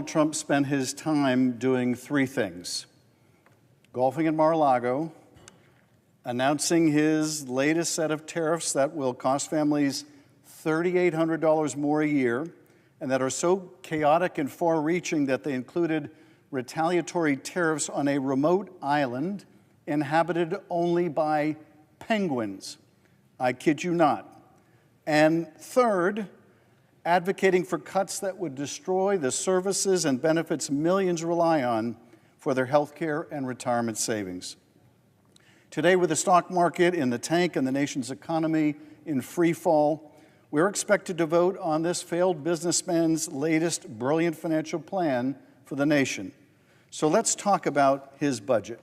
Trump spent his time doing three things: golfing at Mar-a-Lago, announcing his latest set of tariffs that will cost families $3,800 more a year and that are so chaotic and far-reaching that they included retaliatory tariffs on a remote island inhabited only by penguins. I kid you not. And third, advocating for cuts that would destroy the services and benefits millions rely on for their health care and retirement savings. Today, with the stock market in the tank and the nation's economy in free fall, we're expected to vote on this failed businessman's latest brilliant financial plan for the nation. So let's talk about his budget.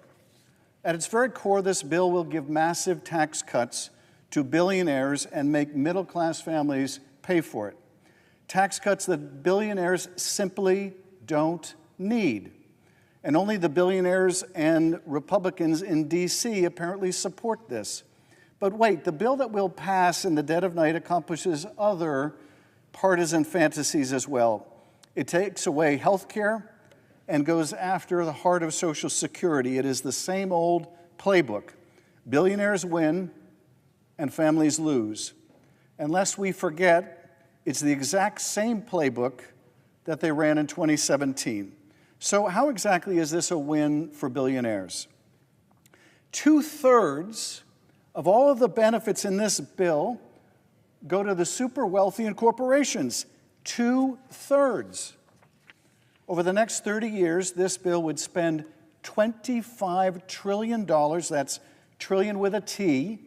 At its very core, this bill will give massive tax cuts to billionaires and make middle-class families pay for it. Tax cuts that billionaires simply don't need. And only the billionaires and Republicans in D.C. apparently support this. But wait, the bill that will pass in the dead of night accomplishes other partisan fantasies as well. It takes away health care and goes after the heart of Social Security. It is the same old playbook. Billionaires win and families lose. And lest we forget, it's the exact same playbook that they ran in 2017. So how exactly is this a win for billionaires? 2/3 of all of the benefits in this bill go to the super wealthy and corporations. 2/3. Over the next 30 years, this bill would spend $25 trillion, that's trillion with a T,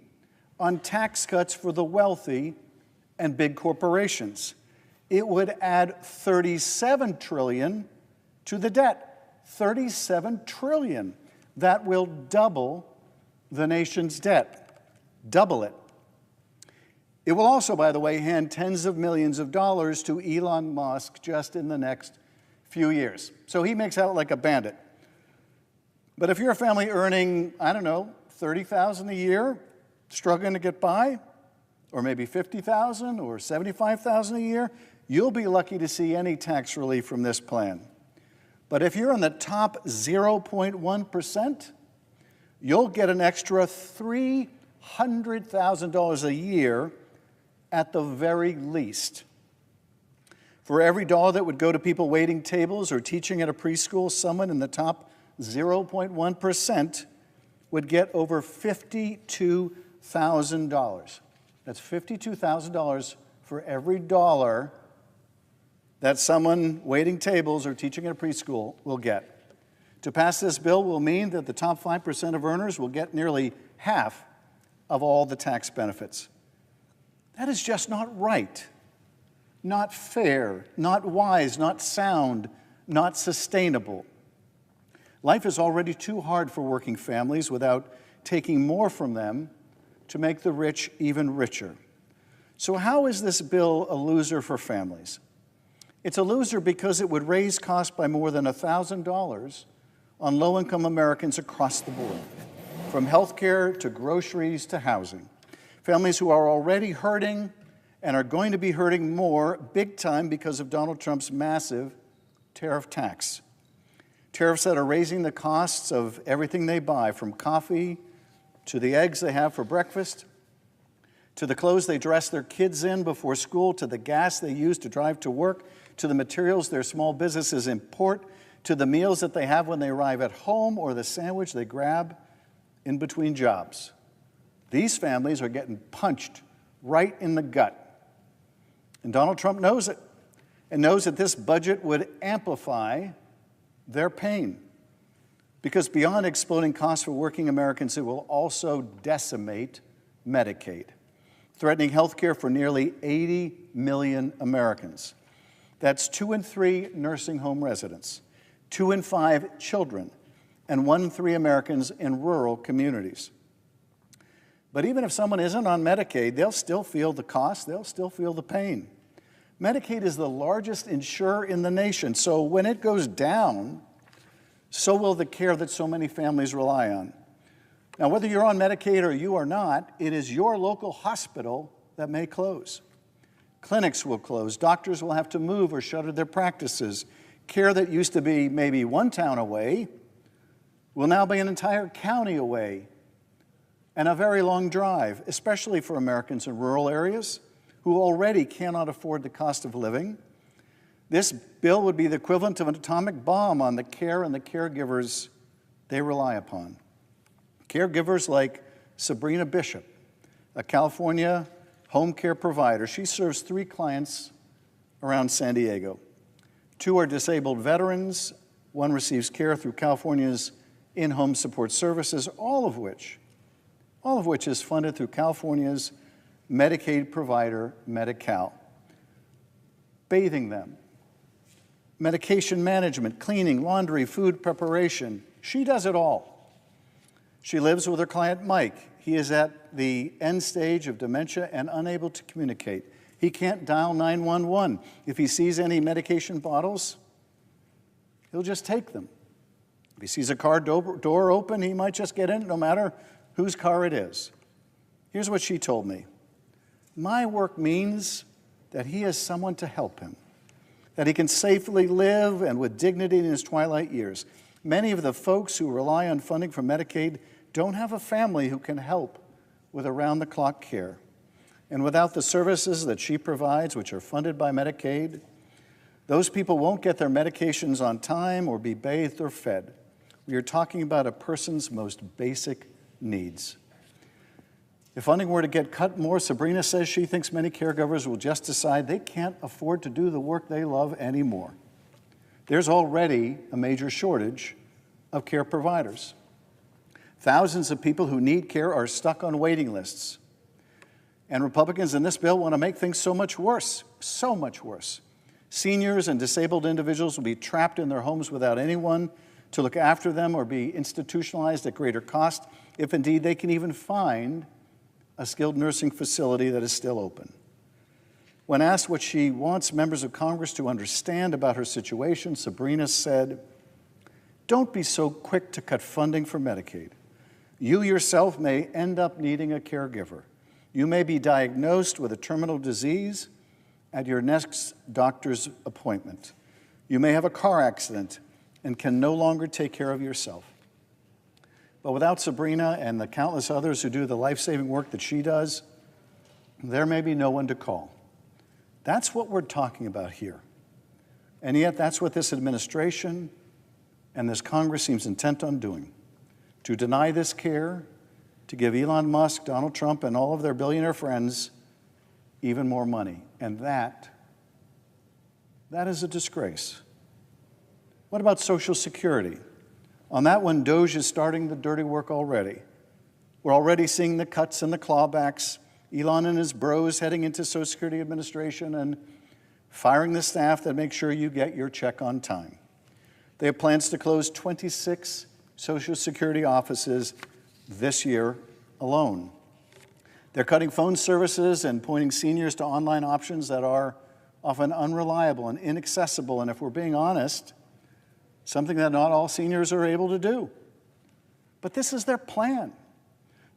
on tax cuts for the wealthy and big corporations. It would add $37 trillion to the debt. $37 trillion. That will double the nation's debt. Double it. It will also, by the way, hand tens of millions of dollars to Elon Musk just in the next few years. So he makes out like a bandit. But if you're a family earning, I don't know, $30,000 a year, struggling to get by, or maybe $50,000 or $75,000 a year, you'll be lucky to see any tax relief from this plan. But if you're in the top 0.1%, you'll get an extra $300,000 a year at the very least. For every dollar that would go to people waiting tables or teaching at a preschool, someone in the top 0.1% would get over $52,000. That's $52,000 for every dollar that someone waiting tables or teaching at a preschool will get. To pass this bill will mean that the top 5% of earners will get nearly half of all the tax benefits. That is just not right, not fair, not wise, not sound, not sustainable. Life is already too hard for working families without taking more from them to make the rich even richer. So how is this bill a loser for families? It's a loser because it would raise costs by more than $1,000 on low-income Americans across the board, from health care to groceries to housing. Families who are already hurting and are going to be hurting more big time because of Donald Trump's massive tariff tax. Tariffs that are raising the costs of everything they buy, from coffee to the eggs they have for breakfast, to the clothes they dress their kids in before school, to the gas they use to drive to work, to the materials their small businesses import, to the meals that they have when they arrive at home or the sandwich they grab in between jobs. These families are getting punched right in the gut. And Donald Trump knows it, and knows that this budget would amplify their pain. Because beyond exploding costs for working Americans, it will also decimate Medicaid, threatening health care for nearly 80 million Americans. That's 2 in 3 nursing home residents, 2 in 5 children, and 1 in 3 Americans in rural communities. But even if someone isn't on Medicaid, they'll still feel the cost, they'll still feel the pain. Medicaid is the largest insurer in the nation, so when it goes down, so will the care that so many families rely on. Now, whether you're on Medicaid or you are not, it is your local hospital that may close. Clinics will close, doctors will have to move or shutter their practices, Care that used to be maybe one town away will now be an entire county away and a very long drive, especially for Americans in rural areas who already cannot afford the cost of living. This bill would be the equivalent of an atomic bomb on the care and the caregivers they rely upon. Caregivers like Sabrina Bishop, a California home care provider. She serves 3 clients around San Diego. 2 are disabled veterans. 1 receives care through California's in-home support services, all of which is funded through California's Medicaid provider, Medi-Cal. Bathing them, medication management, cleaning, laundry, food preparation. She does it all. She lives with her client, Mike. He is at the end stage of dementia and unable to communicate. He can't dial 911. If he sees any medication bottles, he'll just take them. If he sees a car door open, he might just get in, no matter whose car it is. Here's what she told me. My work means that he has someone to help him, that he can safely live and with dignity in his twilight years. Many of the folks who rely on funding from Medicaid don't have a family who can help with around-the-clock care. And without the services that she provides, which are funded by Medicaid, those people won't get their medications on time or be bathed or fed. We are talking about a person's most basic needs. If funding were to get cut more, Sabrina says she thinks many caregivers will just decide they can't afford to do the work they love anymore. There's already a major shortage of care providers. Thousands of people who need care are stuck on waiting lists. And Republicans in this bill want to make things so much worse, so much worse. Seniors and disabled individuals will be trapped in their homes without anyone to look after them or be institutionalized at greater cost, if indeed they can even find a skilled nursing facility that is still open. When asked what she wants members of Congress to understand about her situation, Sabrina said, "Don't be so quick to cut funding for Medicaid. You yourself may end up needing a caregiver. You may be diagnosed with a terminal disease at your next doctor's appointment. You may have a car accident and can no longer take care of yourself." But without Sabrina and the countless others who do the life-saving work that she does, there may be no one to call. That's what we're talking about here. And yet that's what this administration and this Congress seems intent on doing, to deny this care, to give Elon Musk, Donald Trump, and all of their billionaire friends even more money. And that is a disgrace. What about Social Security? On that one, DOGE is starting the dirty work already. We're already seeing the cuts and the clawbacks. Elon and his bros heading into Social Security Administration and firing the staff that make sure you get your check on time. They have plans to close 26 Social Security offices this year alone. They're cutting phone services and pointing seniors to online options that are often unreliable and inaccessible, and if we're being honest, something that not all seniors are able to do. But this is their plan.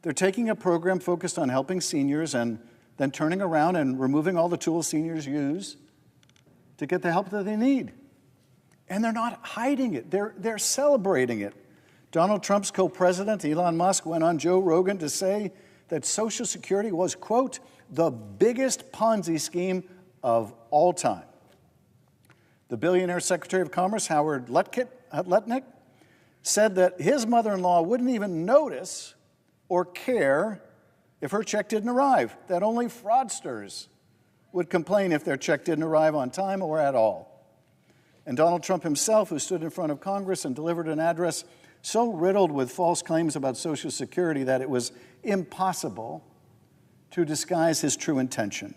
They're taking a program focused on helping seniors and then turning around and removing all the tools seniors use to get the help that they need. And they're not hiding it. They're celebrating it. Donald Trump's co-president, Elon Musk, went on Joe Rogan to say that Social Security was, quote, the biggest Ponzi scheme of all time. The billionaire Secretary of Commerce, Howard Lutnick, said that his mother-in-law wouldn't even notice or care if her check didn't arrive, that only fraudsters would complain if their check didn't arrive on time or at all. And Donald Trump himself, who stood in front of Congress and delivered an address so riddled with false claims about Social Security that it was impossible to disguise his true intention.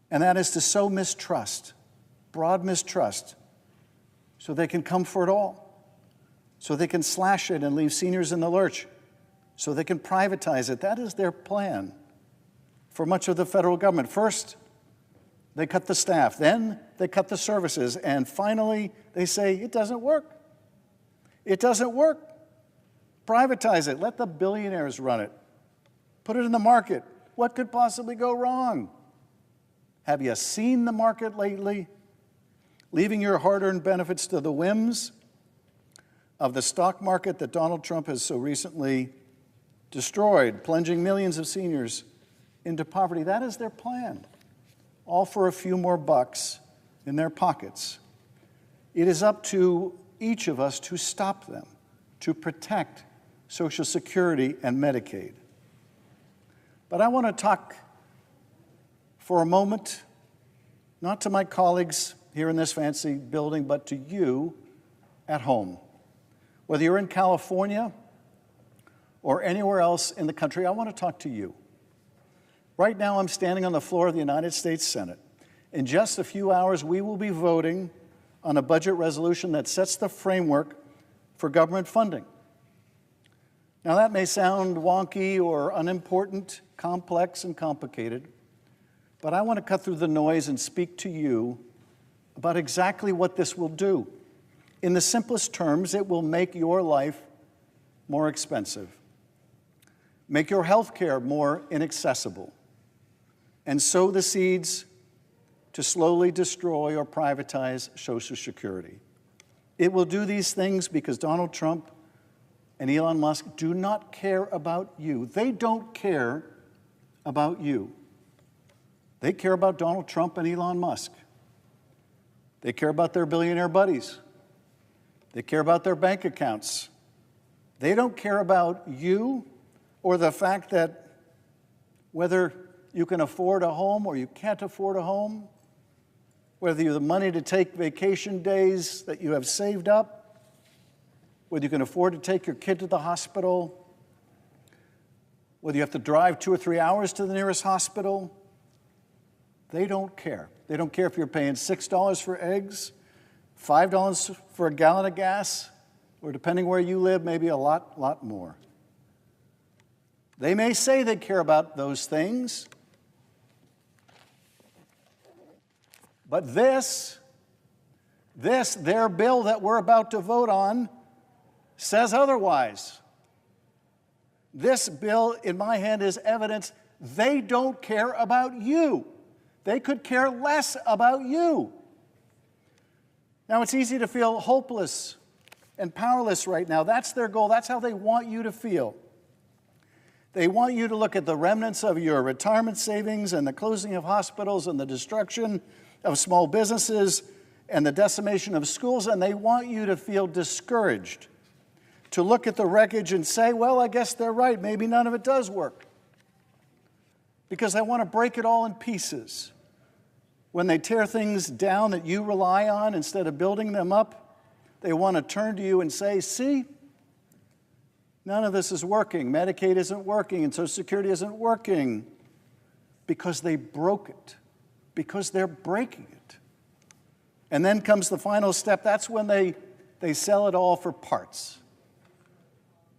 And that is to sow mistrust, broad mistrust, so they can come for it all, so they can slash it and leave seniors in the lurch, so they can privatize it. That is their plan for much of the federal government. First, they cut the staff, then they cut the services, and finally they say, it doesn't work. It doesn't work. Privatize it. Let the billionaires run it. Put it in the market. What could possibly go wrong? Have you seen the market lately? leaving your hard-earned benefits to the whims of the stock market that Donald Trump has so recently destroyed, plunging millions of seniors into poverty. That is their plan, all for a few more bucks in their pockets. It is up to each of us to stop them, to protect Social Security and Medicaid. But I want to talk for a moment, not to my colleagues here in this fancy building, but to you at home. Whether you're in California or anywhere else in the country, I want to talk to you. Right now, I'm standing on the floor of the United States Senate. In just a few hours, we will be voting on a budget resolution that sets the framework for government funding. Now, that may sound wonky or unimportant, complex and complicated, but I want to cut through the noise and speak to you about exactly what this will do. In the simplest terms, it will make your life more expensive, make your health care more inaccessible, and sow the seeds to slowly destroy or privatize Social Security. It will do these things because Donald Trump and Elon Musk do not care about you. They don't care about you. They care about Donald Trump and Elon Musk. They care about their billionaire buddies. They care about their bank accounts. They don't care about you or the fact that whether you can afford a home or you can't afford a home, whether you have the money to take vacation days that you have saved up, whether you can afford to take your kid to the hospital, whether you have to drive 2 or 3 hours to the nearest hospital. They don't care. They don't care if you're paying $6 for eggs, $5 for a gallon of gas, or depending where you live, maybe a lot more. They may say they care about those things, but this, their bill that we're about to vote on, says otherwise. This bill in my hand is evidence they don't care about you. They could care less about you. Now, it's easy to feel hopeless and powerless right now. That's their goal. That's how they want you to feel. They want you to look at the remnants of your retirement savings and the closing of hospitals and the destruction of small businesses and the decimation of schools, and they want you to feel discouraged, to look at the wreckage and say, well, I guess they're right. Maybe none of it does work. Because they want to break it all in pieces. When they tear things down that you rely on instead of building them up, they want to turn to you and say, see, none of this is working. Medicaid isn't working and Social Security isn't working because they broke it, because they're breaking it. And then comes the final step. That's when they sell it all for parts,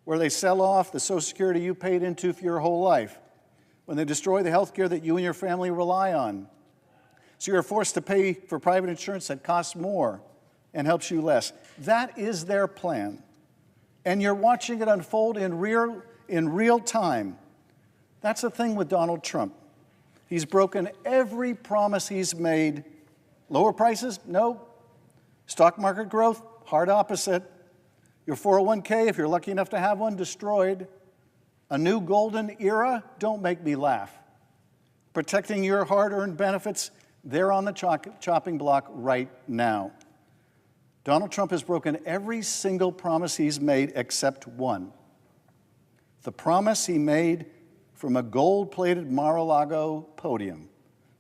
where they sell off the Social Security you paid into for your whole life, when they destroy the health care that you and your family rely on. So you're forced to pay for private insurance that costs more and helps you less. That is their plan. And you're watching it unfold in real time. That's the thing with Donald Trump. He's broken every promise he's made. Lower prices? No. Stock market growth? Hard opposite. Your 401k, if you're lucky enough to have one, destroyed. A new golden era? Don't make me laugh. Protecting your hard-earned benefits? They're on the chopping block right now. Donald Trump has broken every single promise he's made except one. The promise he made from a gold-plated Mar-a-Lago podium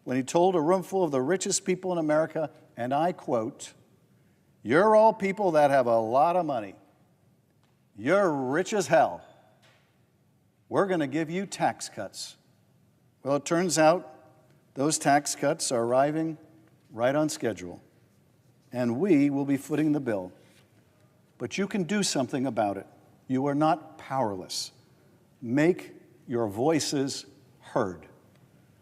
when he told a room full of the richest people in America, and I quote, "You're all people that have a lot of money. You're rich as hell. We're going to give you tax cuts." Well, it turns out those tax cuts are arriving right on schedule, and we will be footing the bill. But you can do something about it. You are not powerless. Make your voices heard.